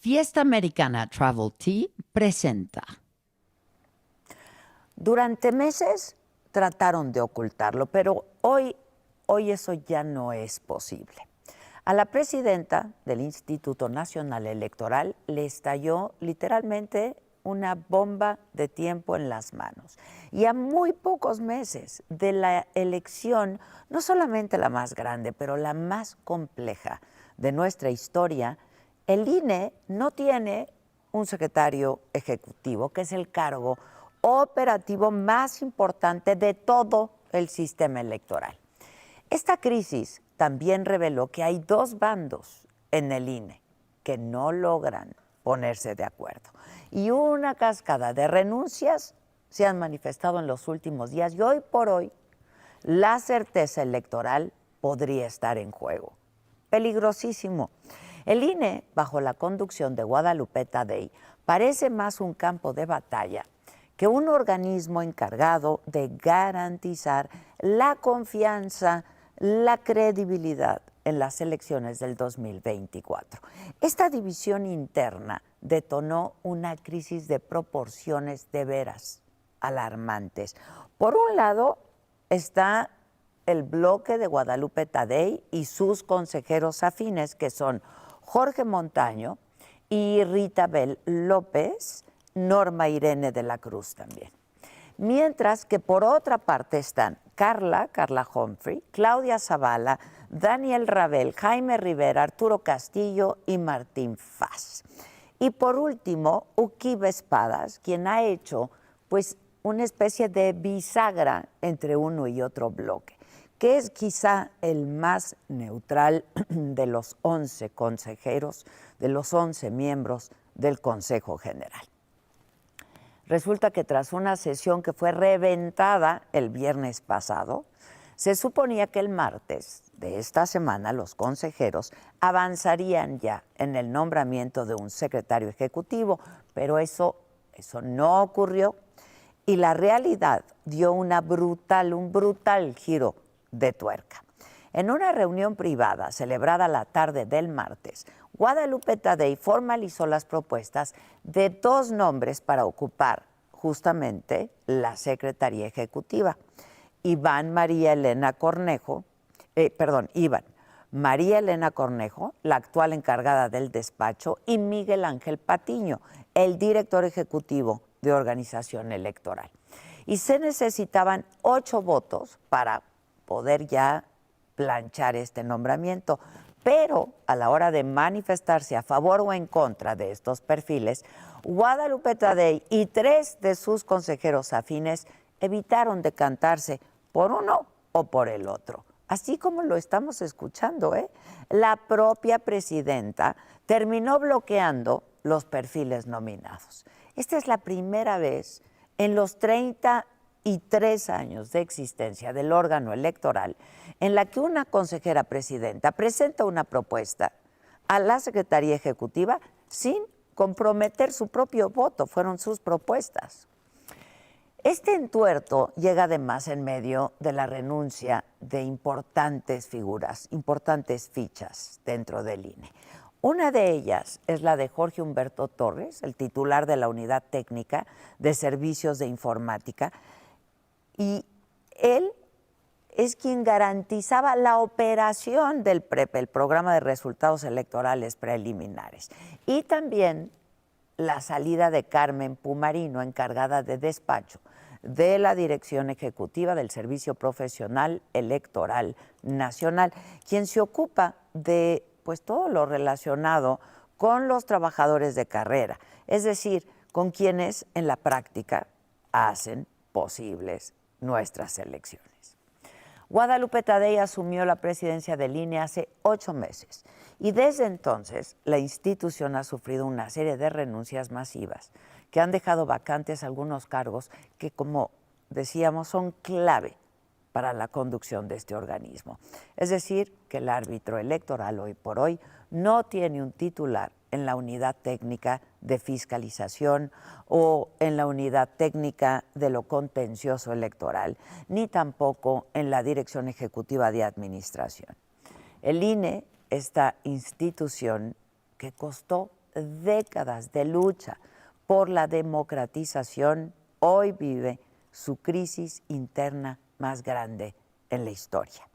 Fiesta Americana Travel Tea presenta. Durante meses trataron de ocultarlo, pero hoy eso ya no es posible. A la presidenta del Instituto Nacional Electoral le estalló literalmente una bomba de tiempo en las manos. Y a muy pocos meses de la elección, no solamente la más grande, pero la más compleja de nuestra historia, el INE no tiene un secretario ejecutivo, que es el cargo operativo más importante de todo el sistema electoral. Esta crisis también reveló que hay dos bandos en el INE que no logran ponerse de acuerdo. Y una cascada de renuncias se han manifestado en los últimos días y hoy por hoy la certeza electoral podría estar en juego. Peligrosísimo. El INE, bajo la conducción de Guadalupe Tadei, parece más un campo de batalla que un organismo encargado de garantizar la confianza, la credibilidad en las elecciones del 2024. Esta división interna detonó una crisis de proporciones de veras alarmantes. Por un lado está el bloque de Guadalupe Tadei y sus consejeros afines, que son Jorge Montaño y Rita Bel López, Norma Irene de la Cruz también. Mientras que por otra parte están Carla Humphrey, Claudia Zavala, Daniel Rabel, Jaime Rivera, Arturo Castillo y Martín Faz. Y por último, Uquiba Espadas, quien ha hecho pues una especie de bisagra entre uno y otro bloque, que es quizá el más neutral de los 11 consejeros, de los 11 miembros del Consejo General. Resulta que tras una sesión que fue reventada el viernes pasado, se suponía que el martes de esta semana los consejeros avanzarían ya en el nombramiento de un secretario ejecutivo, pero eso no ocurrió y la realidad dio un brutal giro de tuerca. En una reunión privada celebrada la tarde del martes, Guadalupe Tadei formalizó las propuestas de dos nombres para ocupar justamente la Secretaría Ejecutiva. Iván María Elena Cornejo, la actual encargada del despacho, y Miguel Ángel Patiño, el director ejecutivo de organización electoral. Y se necesitaban 8 votos para poder ya planchar este nombramiento, pero a la hora de manifestarse a favor o en contra de estos perfiles, Guadalupe Tadei y 3 de sus consejeros afines evitaron decantarse por uno o por el otro. Así como lo estamos escuchando, la propia presidenta terminó bloqueando los perfiles nominados. Esta es la primera vez en los 33 años de existencia del órgano electoral en la que una consejera presidenta presenta una propuesta a la Secretaría Ejecutiva sin comprometer su propio voto, fueron sus propuestas. Este entuerto llega además en medio de la renuncia de importantes figuras, importantes fichas dentro del INE. Una de ellas es la de Jorge Humberto Torres, el titular de la Unidad Técnica de Servicios de Informática, y él es quien garantizaba la operación del PREP, el Programa de Resultados Electorales Preliminares, y también la salida de Carmen Pumarino, encargada de despacho de la Dirección Ejecutiva del Servicio Profesional Electoral Nacional, quien se ocupa de pues todo lo relacionado con los trabajadores de carrera, es decir, con quienes en la práctica hacen posibles nuestras elecciones. Guadalupe Tadei asumió la presidencia del INE hace 8 meses y desde entonces la institución ha sufrido una serie de renuncias masivas que han dejado vacantes algunos cargos que, como decíamos, son clave para la conducción de este organismo. Es decir, que el árbitro electoral hoy por hoy no tiene un titular en la unidad técnica de fiscalización o en la unidad técnica de lo contencioso electoral, ni tampoco en la Dirección Ejecutiva de Administración. El INE, esta institución que costó décadas de lucha por la democratización, hoy vive su crisis interna más grande en la historia.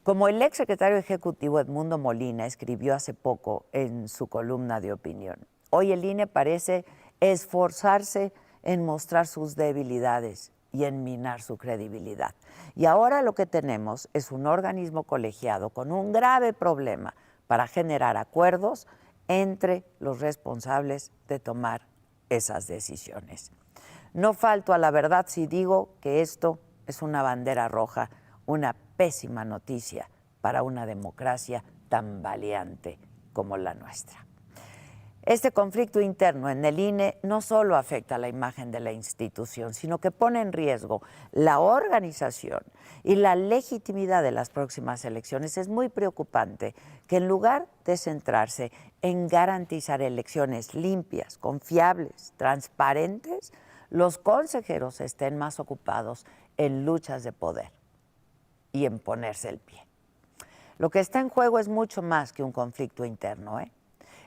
Como el exsecretario ejecutivo Edmundo Molina escribió hace poco en su columna de opinión, hoy el INE parece esforzarse en mostrar sus debilidades y en minar su credibilidad. Y ahora lo que tenemos es un organismo colegiado con un grave problema para generar acuerdos entre los responsables de tomar esas decisiones. No falto a la verdad si digo que esto es una bandera roja, una pésima noticia para una democracia tan valiente como la nuestra. Este conflicto interno en el INE no solo afecta a la imagen de la institución, sino que pone en riesgo la organización y la legitimidad de las próximas elecciones. Es muy preocupante que en lugar de centrarse en garantizar elecciones limpias, confiables, transparentes, los consejeros estén más ocupados en luchas de poder y en ponerse el pie. Lo que está en juego es mucho más que un conflicto interno,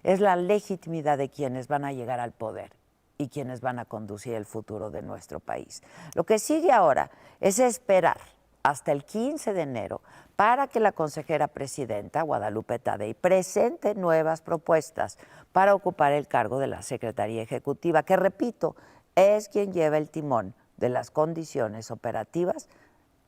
Es la legitimidad de quienes van a llegar al poder y quienes van a conducir el futuro de nuestro país. Lo que sigue ahora es esperar hasta el 15 de enero para que la consejera presidenta, Guadalupe Tadei, presente nuevas propuestas para ocupar el cargo de la Secretaría Ejecutiva, que, repito, es quien lleva el timón de las condiciones operativas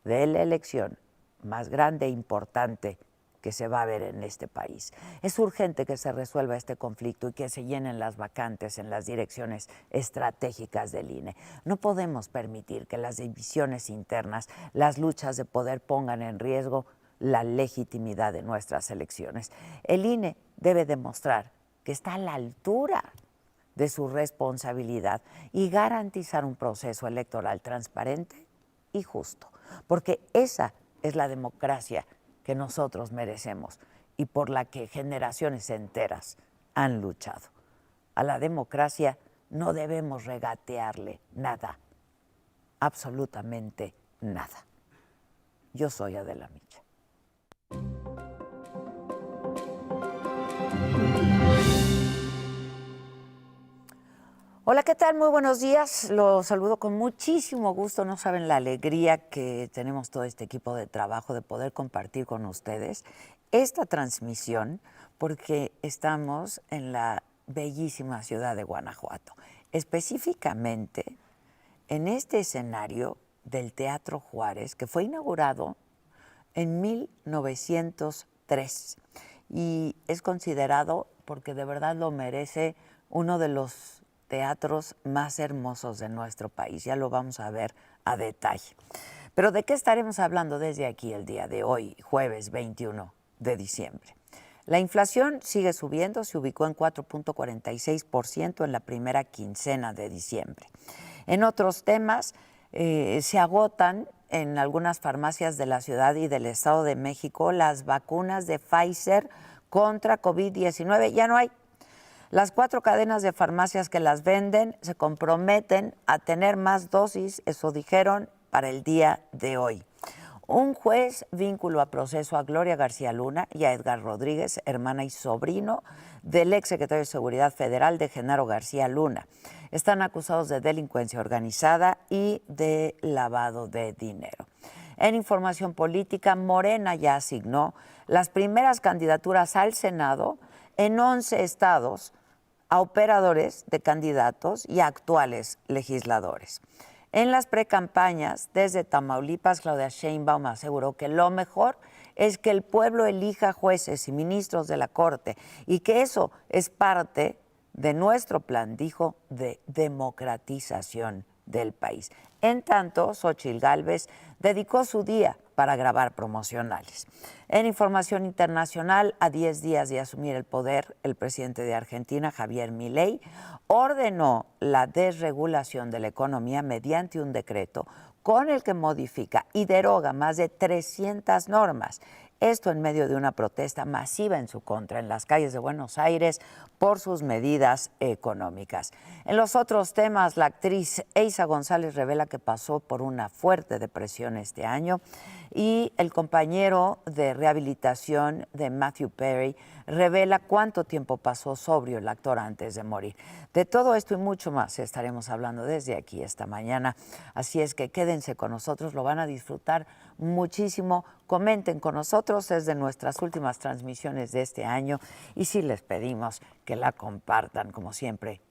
de la elección más grande e importante que se va a ver en este país. Es urgente que se resuelva este conflicto y que se llenen las vacantes en las direcciones estratégicas del INE. No podemos permitir que las divisiones internas, las luchas de poder pongan en riesgo la legitimidad de nuestras elecciones. El INE debe demostrar que está a la altura de su responsabilidad y garantizar un proceso electoral transparente y justo, porque esa es la democracia que nosotros merecemos y por la que generaciones enteras han luchado. A la democracia no debemos regatearle nada, absolutamente nada. Yo soy Adela Micha. Hola, ¿qué tal? Muy buenos días. Los saludo con muchísimo gusto. No saben la alegría que tenemos todo este equipo de trabajo de poder compartir con ustedes esta transmisión, porque estamos en la bellísima ciudad de Guanajuato, específicamente en este escenario del Teatro Juárez, que fue inaugurado en 1903 y es considerado, porque de verdad lo merece, uno de los teatros más hermosos de nuestro país. Ya lo vamos a ver a detalle. Pero ¿de qué estaremos hablando desde aquí el día de hoy, jueves 21 de diciembre? La inflación sigue subiendo, se ubicó en 4.46% en la primera quincena de diciembre. En otros temas, se agotan en algunas farmacias de la Ciudad y del Estado de México las vacunas de Pfizer contra COVID-19. Ya no hay. Las 4 cadenas de farmacias que las venden se comprometen a tener más dosis, eso dijeron, para el día de hoy. Un juez vinculó a proceso a Gloria García Luna y a Edgar Rodríguez, hermana y sobrino del exsecretario de Seguridad Federal de Genaro García Luna. Están acusados de delincuencia organizada y de lavado de dinero. En información política, Morena ya asignó las primeras candidaturas al Senado en 11 estados a operadores de candidatos y a actuales legisladores. En las precampañas, desde Tamaulipas, Claudia Sheinbaum aseguró que lo mejor es que el pueblo elija jueces y ministros de la Corte y que eso es parte de nuestro plan, dijo, de democratización del país. En tanto, Xóchitl Gálvez dedicó su día para grabar promocionales. En información internacional, a 10 días de asumir el poder, el presidente de Argentina, Javier Milei, ordenó la desregulación de la economía mediante un decreto con el que modifica y deroga más de 300 normas. Esto en medio de una protesta masiva en su contra en las calles de Buenos Aires por sus medidas económicas. En los otros temas, la actriz Eiza González revela que pasó por una fuerte depresión este año Y el compañero de rehabilitación de Matthew Perry revela cuánto tiempo pasó sobrio el actor antes de morir. De todo esto y mucho más estaremos hablando desde aquí esta mañana. Así es que quédense con nosotros, lo van a disfrutar muchísimo. Comenten con nosotros, es de nuestras últimas transmisiones de este año y sí les pedimos que la compartan como siempre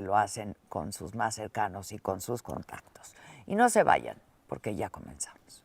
lo hacen con sus más cercanos y con sus contactos. Y no se vayan, porque ya comenzamos.